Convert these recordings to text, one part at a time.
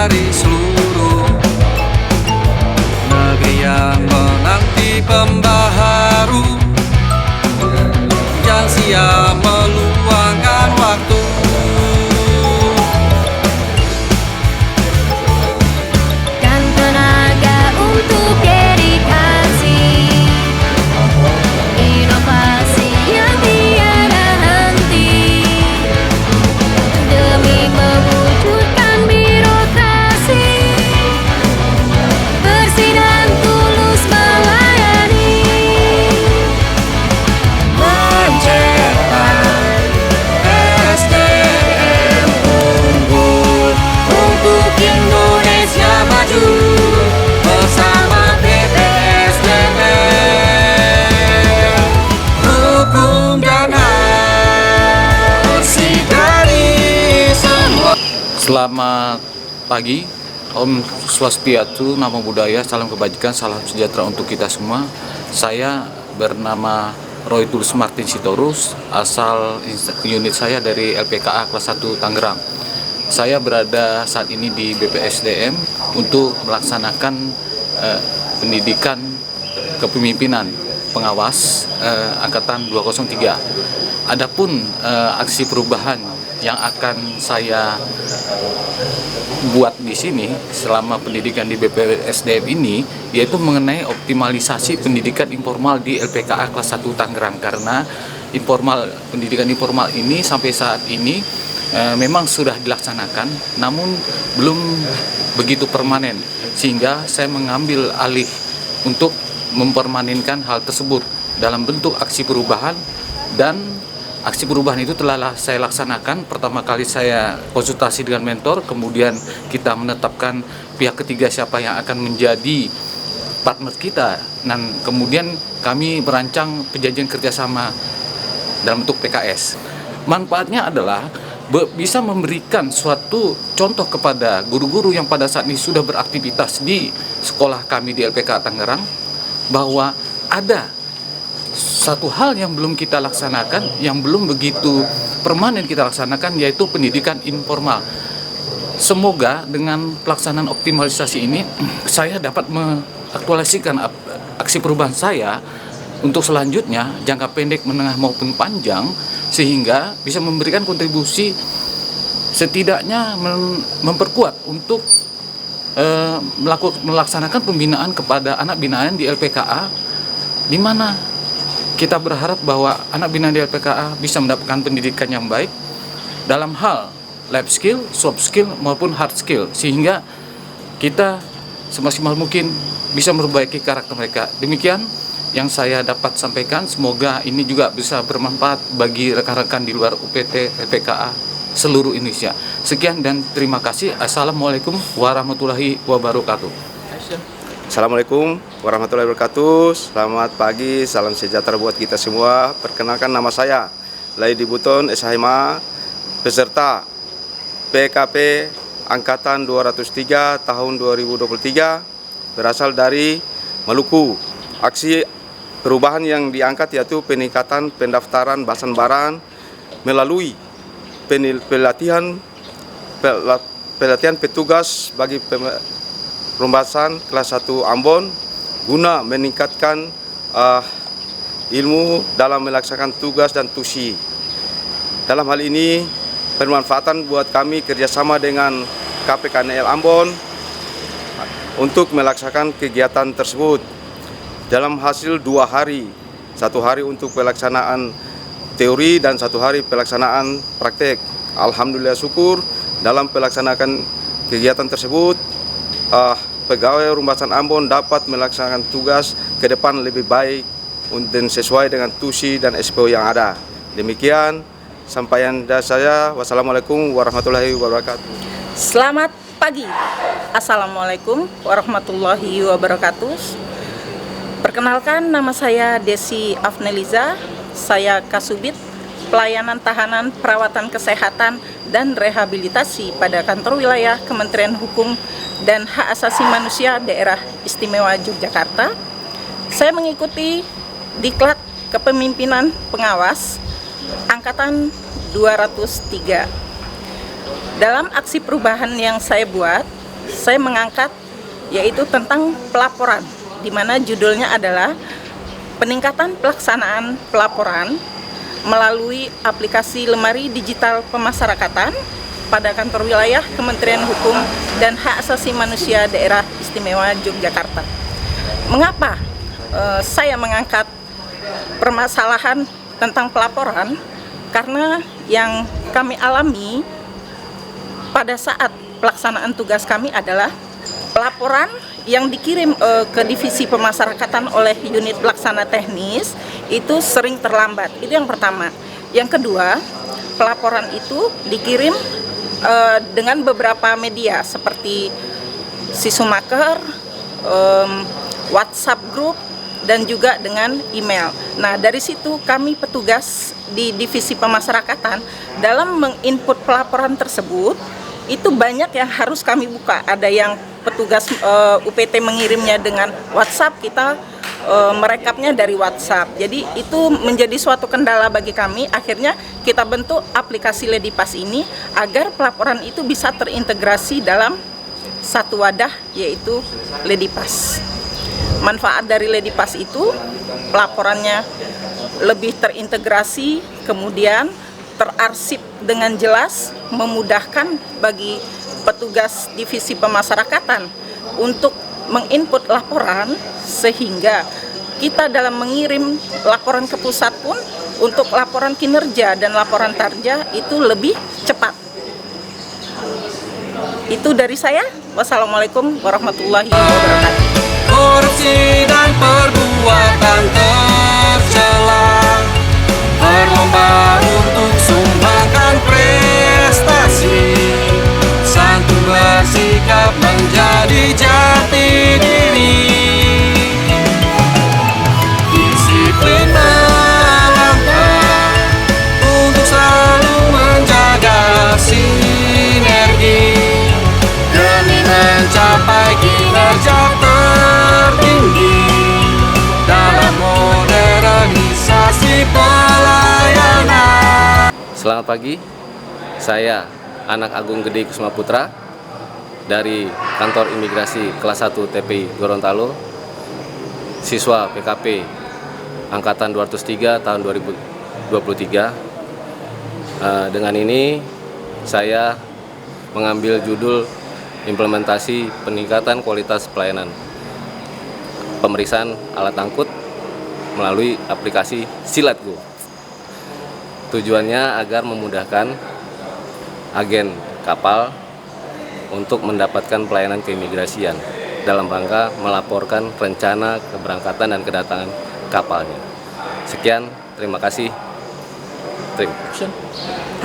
dari seluruh negeri yang menanti pembaharu. Jangan siap meluangkan waktu. Dan tenaga untuk dedikasi, inovasi yang tiada henti, demi mewujudkan birokrasi bersih dan tulus melayani, Mencetak SDM unggul untuk Indonesia maju bersama BPSDM. Hukum dan bersih dari semua. Selamat pagi, Om Swastiastu, Namo Buddhaya, salam kebajikan, salam sejahtera untuk kita semua. Saya bernama Roy Tulus Martin Sitorus, asal unit saya dari LPKA kelas 1 Tangerang. Saya berada saat ini di BPSDM untuk melaksanakan pendidikan kepemimpinan pengawas angkatan 203. Adapun aksi perubahan yang akan saya buat di sini selama pendidikan di BPSDM ini, yaitu mengenai optimalisasi pendidikan informal di LPKA kelas 1 Tangerang, karena pendidikan informal ini sampai saat ini memang sudah dilaksanakan namun belum begitu permanen, sehingga saya mengambil alih untuk mempermanenkan hal tersebut dalam bentuk aksi perubahan. Dan aksi perubahan itu telah saya laksanakan. Pertama kali saya konsultasi dengan mentor, kemudian kita menetapkan pihak ketiga siapa yang akan menjadi partner kita, dan kemudian kami merancang perjanjian kerjasama dalam bentuk PKS. Manfaatnya adalah bisa memberikan suatu contoh kepada guru-guru yang pada saat ini sudah beraktivitas di sekolah kami di LPK Tangerang, bahwa ada satu hal yang belum kita laksanakan, yang belum begitu permanen kita laksanakan, yaitu pendidikan informal. Semoga dengan pelaksanaan optimalisasi ini saya dapat mengaktualisasikan aksi perubahan saya untuk selanjutnya, jangka pendek, menengah maupun panjang, sehingga bisa memberikan kontribusi setidaknya memperkuat untuk melaksanakan pembinaan kepada anak binaan di LPKA, di mana kita berharap bahwa anak binaan di LPKA bisa mendapatkan pendidikan yang baik dalam hal life skill, soft skill maupun hard skill, sehingga kita semaksimal mungkin bisa memperbaiki karakter mereka. Demikian yang saya dapat sampaikan. Semoga ini juga bisa bermanfaat bagi rekan-rekan di luar UPT LPKA seluruh Indonesia. Sekian dan terima kasih. Assalamualaikum warahmatullahi wabarakatuh. Assalamualaikum warahmatullahi wabarakatuh. Selamat pagi, salam sejahtera buat kita semua. Perkenalkan, nama saya Laidi Buton SHMA, peserta PKP Angkatan 203 tahun 2023, berasal dari Maluku. Aksi perubahan yang diangkat yaitu peningkatan pendaftaran Basan-Baran melalui pelatihan petugas bagi Rumbasan kelas 1 Ambon, guna meningkatkan ilmu dalam melaksanakan tugas dan tusi. Dalam hal ini bermanfaatan buat kami kerjasama dengan KPKNL Ambon untuk melaksanakan kegiatan tersebut. Dalam hasil 2 hari, 1 hari untuk pelaksanaan teori dan 1 hari pelaksanaan praktek. Alhamdulillah syukur dalam pelaksanaan kegiatan tersebut, pegawai Rumbasan Ambon dapat melaksanakan tugas ke depan lebih baik dan sesuai dengan tusi dan SPO yang ada. Demikian sampaian dari saya. Wassalamualaikum warahmatullahi wabarakatuh. Selamat pagi. Assalamualaikum warahmatullahi wabarakatuh. Perkenalkan, nama saya Desi Afneliza. Saya Kasubit Pelayanan Tahanan Perawatan Kesehatan dan Rehabilitasi pada Kantor Wilayah Kementerian Hukum dan Hak Asasi Manusia Daerah Istimewa Yogyakarta. Saya mengikuti Diklat Kepemimpinan Pengawas Angkatan 203. Dalam aksi perubahan yang saya buat, saya mengangkat yaitu tentang pelaporan, di mana judulnya adalah peningkatan pelaksanaan pelaporan melalui aplikasi Lemari Digital Pemasyarakatan pada kantor wilayah Kementerian Hukum dan Hak Asasi Manusia Daerah Istimewa Yogyakarta. Mengapa saya mengangkat permasalahan tentang pelaporan? Karena yang kami alami pada saat pelaksanaan tugas kami adalah pelaporan yang dikirim ke divisi pemasyarakatan oleh unit pelaksana teknis itu sering terlambat. Itu yang pertama. Yang kedua, pelaporan itu dikirim dengan beberapa media seperti Sisumaker, WhatsApp group, dan juga dengan email. Nah, dari situ kami petugas di divisi pemasyarakatan dalam menginput pelaporan tersebut itu banyak yang harus kami buka. Ada yang petugas UPT mengirimnya dengan WhatsApp, kita merekapnya dari WhatsApp. Jadi itu menjadi suatu kendala bagi kami. Akhirnya kita bentuk aplikasi Ledipas ini agar pelaporan itu bisa terintegrasi dalam satu wadah, yaitu Ledipas. Manfaat dari Ledipas itu pelaporannya lebih terintegrasi, kemudian terarsip dengan jelas, memudahkan bagi petugas divisi pemasyarakatan untuk menginput laporan, sehingga kita dalam mengirim laporan ke pusat pun untuk laporan kinerja dan laporan tarja itu lebih cepat. Itu dari saya. Wassalamualaikum warahmatullahi wabarakatuh. Korupsi dan perbuatan tercela, berlomba untuk sumbangkan prestasi, santun bersikap menjadi jati diri, disiplin melangkah untuk selalu menjaga sinergi demi mencapai kinerja tertinggi dalam modernisasi pelayanan. Selamat pagi, saya Anak Agung Gede Kusuma Putra dari Kantor Imigrasi Kelas 1 TPI Gorontalo, siswa PKP Angkatan 203 tahun 2023. Dengan ini saya mengambil judul implementasi peningkatan kualitas pelayanan pemeriksaan alat angkut melalui aplikasi SILAT-Go. Tujuannya agar memudahkan agen kapal untuk mendapatkan pelayanan keimigrasian dalam rangka melaporkan rencana keberangkatan dan kedatangan kapalnya. Sekian, terima kasih.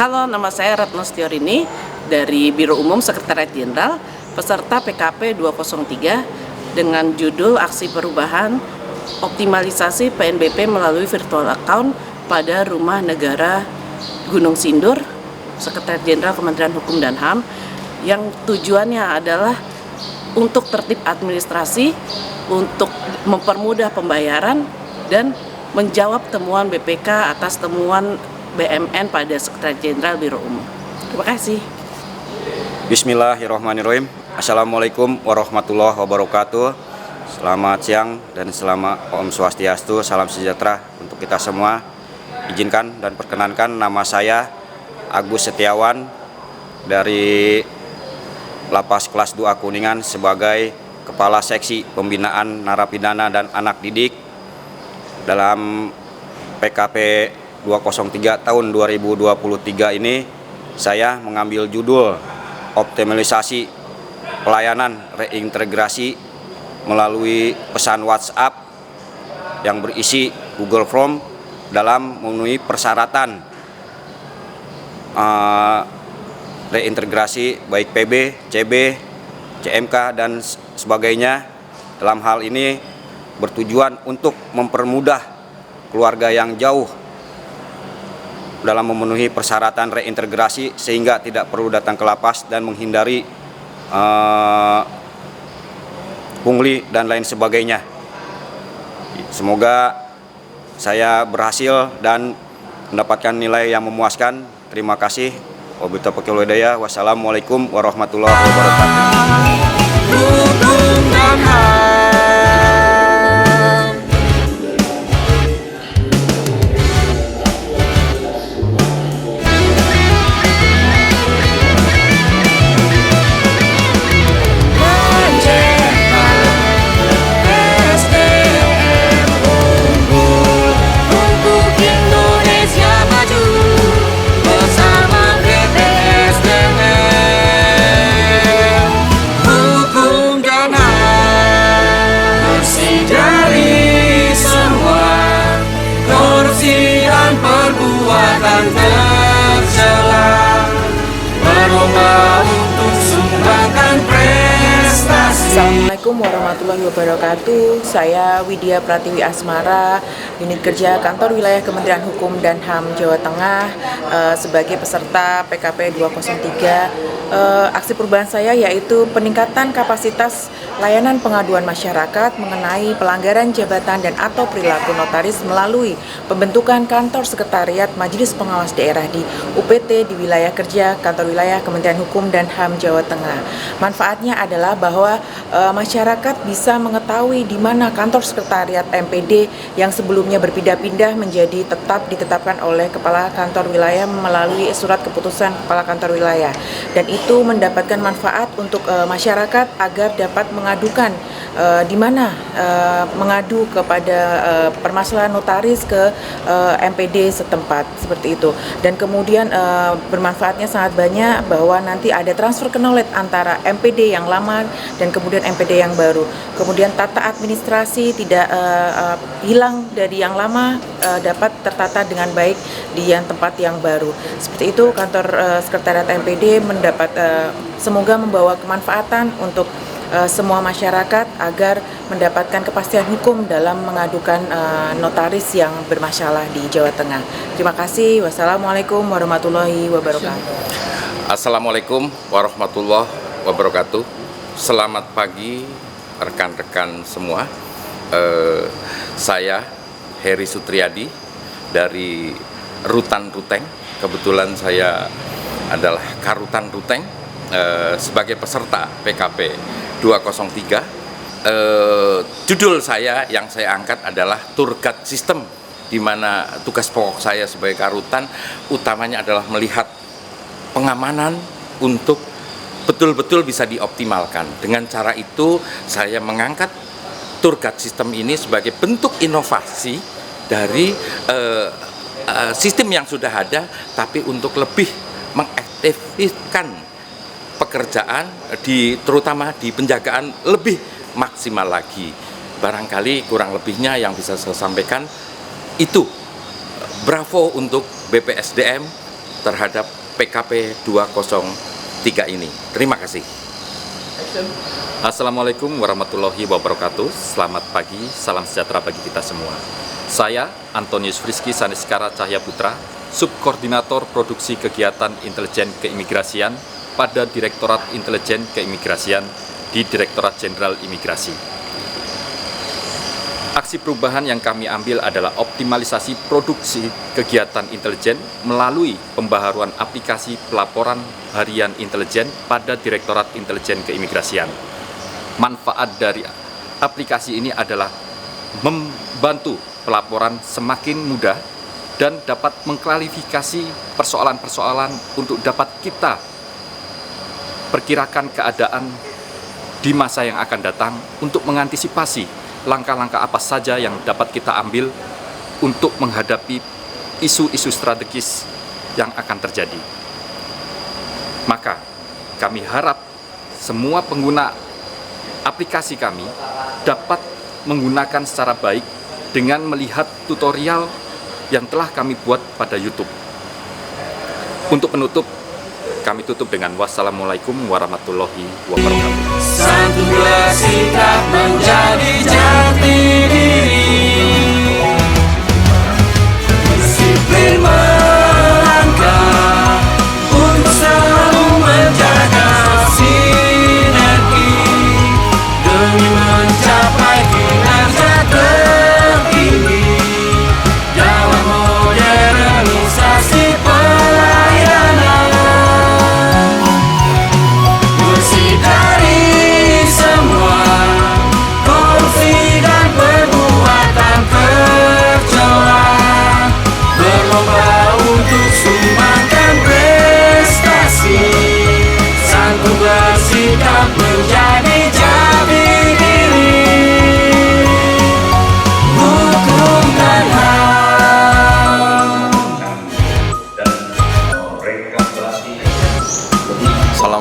Halo, nama saya Retno Setiorini dari Biro Umum Sekretariat Jenderal, peserta PKP 203 dengan judul Aksi Perubahan Optimalisasi PNBP melalui Virtual Account pada Rumah Negara Gunung Sindur, Sekretariat Jenderal Kementerian Hukum dan HAM, yang tujuannya adalah untuk tertib administrasi, untuk mempermudah pembayaran, dan menjawab temuan BPK atas temuan BMN pada Sekretariat Jenderal Biro Umum. Terima kasih. Bismillahirrahmanirrahim. Assalamualaikum warahmatullahi wabarakatuh. Selamat siang dan selamat Om Swastiastu, salam sejahtera untuk kita semua. Izinkan dan perkenankan, nama saya Agus Setiawan dari Lapas Kelas 2 Kuningan sebagai Kepala Seksi Pembinaan Narapidana dan Anak Didik dalam PKP 203 tahun 2023 ini. Saya mengambil judul optimalisasi pelayanan reintegrasi melalui pesan WhatsApp yang berisi Google Form dalam memenuhi persyaratan reintegrasi baik PB, CB, CMK dan sebagainya. Dalam hal ini bertujuan untuk mempermudah keluarga yang jauh dalam memenuhi persyaratan reintegrasi sehingga tidak perlu datang ke lapas dan menghindari pungli dan lain sebagainya. Semoga saya berhasil dan mendapatkan nilai yang memuaskan. Terima kasih. Wabillahi taufiq wal hidayah. Wassalamualaikum warahmatullahi wabarakatuh. hukum dan HAM. SDM unggul untuk Indonesia maju bersama BPSDM, hukum dan HAM, bersih dari semua korupsi dan perbuatan tercela, berlomba untuk sumbangkan prestasi. Assalamualaikum warahmatullahi wabarakatuh. Saya Widya Pratiwi Asmara, Unit Kerja Kantor Wilayah Kementerian Hukum dan HAM Jawa Tengah, sebagai peserta PKP 203. Aksi perubahan saya yaitu peningkatan kapasitas layanan pengaduan masyarakat mengenai pelanggaran jabatan dan atau perilaku notaris melalui pembentukan kantor sekretariat Majelis Pengawas Daerah di UPT di wilayah kerja Kantor Wilayah Kementerian Hukum dan HAM Jawa Tengah. Manfaatnya adalah bahwa masyarakat bisa mengetahui di mana kantor sekretariat MPD yang sebelumnya berpindah-pindah menjadi ditetapkan oleh Kepala Kantor Wilayah melalui surat keputusan Kepala Kantor Wilayah, dan itu mendapatkan manfaat untuk masyarakat agar dapat mengadukan di mana mengadu kepada permasalahan notaris ke MPD setempat, seperti itu. Dan kemudian bermanfaatnya sangat banyak bahwa nanti ada transfer knowledge antara MPD yang lama dan kemudian MPD yang baru. Kemudian tata administrasi tidak hilang dari yang lama, dapat tertata dengan baik di yang tempat yang baru. Seperti itu, kantor sekretariat MPD mendapat semoga membawa kemanfaatan untuk semua masyarakat agar mendapatkan kepastian hukum dalam mengadukan notaris yang bermasalah di Jawa Tengah. Terima kasih. Wassalamualaikum warahmatullahi wabarakatuh. Assalamualaikum warahmatullahi wabarakatuh. Selamat pagi rekan-rekan semua. Saya Heri Sutriyadi dari Rutan Ruteng. Kebetulan saya adalah Karutan Ruteng sebagai peserta PKP 203. Judul saya yang saya angkat adalah Tour Guide System, di mana tugas pokok saya sebagai Karutan utamanya adalah melihat pengamanan untuk betul-betul bisa dioptimalkan. Dengan cara itu saya mengangkat Tour Guide System ini sebagai bentuk inovasi dari sistem yang sudah ada, tapi untuk lebih mengaktifkan pekerjaan terutama di penjagaan lebih maksimal lagi. Barangkali kurang lebihnya yang bisa saya sampaikan itu. Bravo untuk BPSDM terhadap PKP 203 ini. Terima kasih. Assalamualaikum warahmatullahi wabarakatuh. Selamat pagi, salam sejahtera bagi kita semua. Saya Antonius Friski Saniskara Cahya Putra, Subkoordinator Produksi Kegiatan Intelijen Keimigrasian pada Direktorat Intelijen Keimigrasian di Direktorat Jenderal Imigrasi. Aksi perubahan yang kami ambil adalah optimalisasi produksi kegiatan intelijen melalui pembaharuan aplikasi pelaporan harian intelijen pada Direktorat Intelijen Keimigrasian. Manfaat dari aplikasi ini adalah membantu pelaporan semakin mudah dan dapat mengklarifikasi persoalan-persoalan untuk dapat kita perkirakan keadaan di masa yang akan datang untuk mengantisipasi langkah-langkah apa saja yang dapat kita ambil untuk menghadapi isu-isu strategis yang akan terjadi. Maka kami harap semua pengguna aplikasi kami dapat menggunakan secara baik dengan melihat tutorial yang telah kami buat pada YouTube. Untuk penutup, kami tutup dengan wassalamualaikum warahmatullahi wabarakatuh. Satu bersikap menjadi jati diri, disiplin melangkah untuk selalu menjaga sinergi demi mencapai kinerja tertinggi dalam modernisasi pelayanan. Bersih dari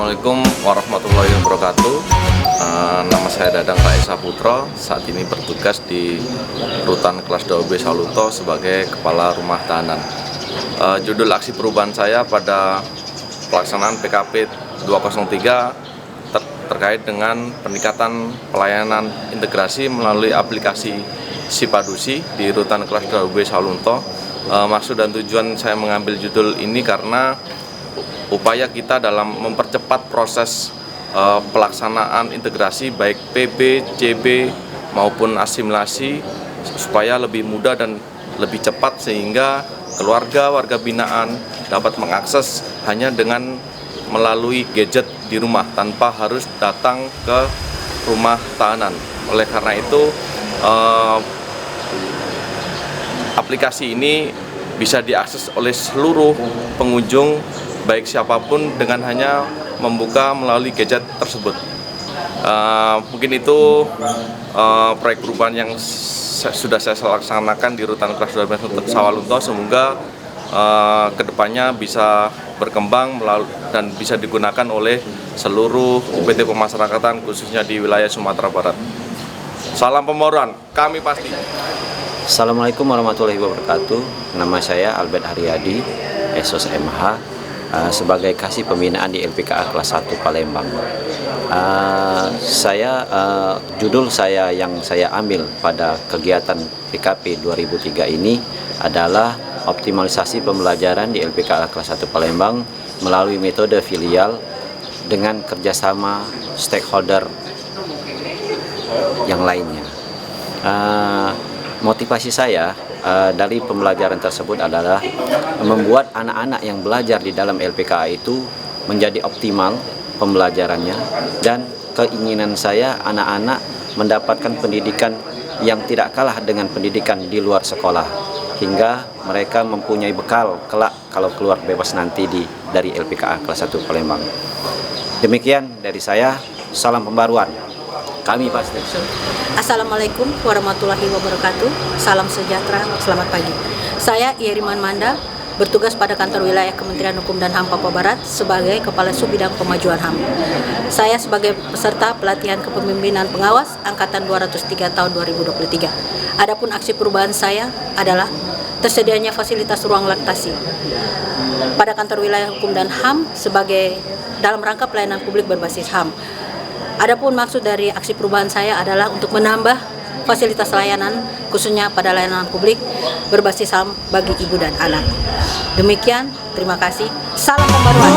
Assalamualaikum warahmatullahi wabarakatuh. Nama saya Dadang Raisa Putra. Saat ini bertugas di Rutan Kelas 2B Sawalunto sebagai Kepala Rumah Tahanan. Judul aksi perubahan saya pada pelaksanaan PKP 203 terkait dengan peningkatan pelayanan integrasi melalui aplikasi Sipadusi di Rutan Kelas 2B Sawalunto. Maksud dan tujuan saya mengambil judul ini karena upaya kita dalam mempercepat proses pelaksanaan integrasi baik PB, CB maupun asimilasi supaya lebih mudah dan lebih cepat sehingga keluarga warga binaan dapat mengakses hanya dengan melalui gadget di rumah tanpa harus datang ke rumah tahanan. Oleh karena itu aplikasi ini bisa diakses oleh seluruh pengunjung baik siapapun dengan hanya membuka melalui gadget tersebut. Mungkin itu proyek perubahan yang sudah saya laksanakan di Rutan Kelas 2B Sawalunto. Semoga kedepannya bisa berkembang dan bisa digunakan oleh seluruh UPT pemasyarakatan khususnya di wilayah Sumatera Barat. Salam pembaruan, kami pasti. Assalamualaikum warahmatullahi wabarakatuh. Nama saya Albert Haryadi, SOS MH, sebagai Kasih Pembinaan di LPKA kelas 1 Palembang. Judul saya yang saya ambil pada kegiatan PKP 2003 ini adalah optimalisasi pembelajaran di LPKA kelas 1 Palembang melalui metode filial dengan kerjasama stakeholder yang lainnya. Motivasi saya dari pembelajaran tersebut adalah membuat anak-anak yang belajar di dalam LPKA itu menjadi optimal pembelajarannya, dan keinginan saya anak-anak mendapatkan pendidikan yang tidak kalah dengan pendidikan di luar sekolah, hingga mereka mempunyai bekal kelak kalau keluar bebas nanti dari LPKA kelas 1 Palembang. Demikian dari saya, salam pembaruan. Kami pasti. Assalamualaikum warahmatullahi wabarakatuh. Salam sejahtera, selamat pagi. Saya Iriman Manda, bertugas pada kantor wilayah Kementerian Hukum dan HAM Papua Barat sebagai Kepala Subbidang Pemajuan HAM. Saya sebagai peserta pelatihan kepemimpinan pengawas Angkatan 203 tahun 2023. Adapun aksi perubahan saya adalah tersedianya fasilitas ruang laktasi pada kantor wilayah Hukum dan HAM sebagai dalam rangka pelayanan publik berbasis HAM. Adapun maksud dari aksi perubahan saya adalah untuk menambah fasilitas layanan khususnya pada layanan publik berbasis HAM bagi ibu dan anak. Demikian, terima kasih. Salam pembaruan.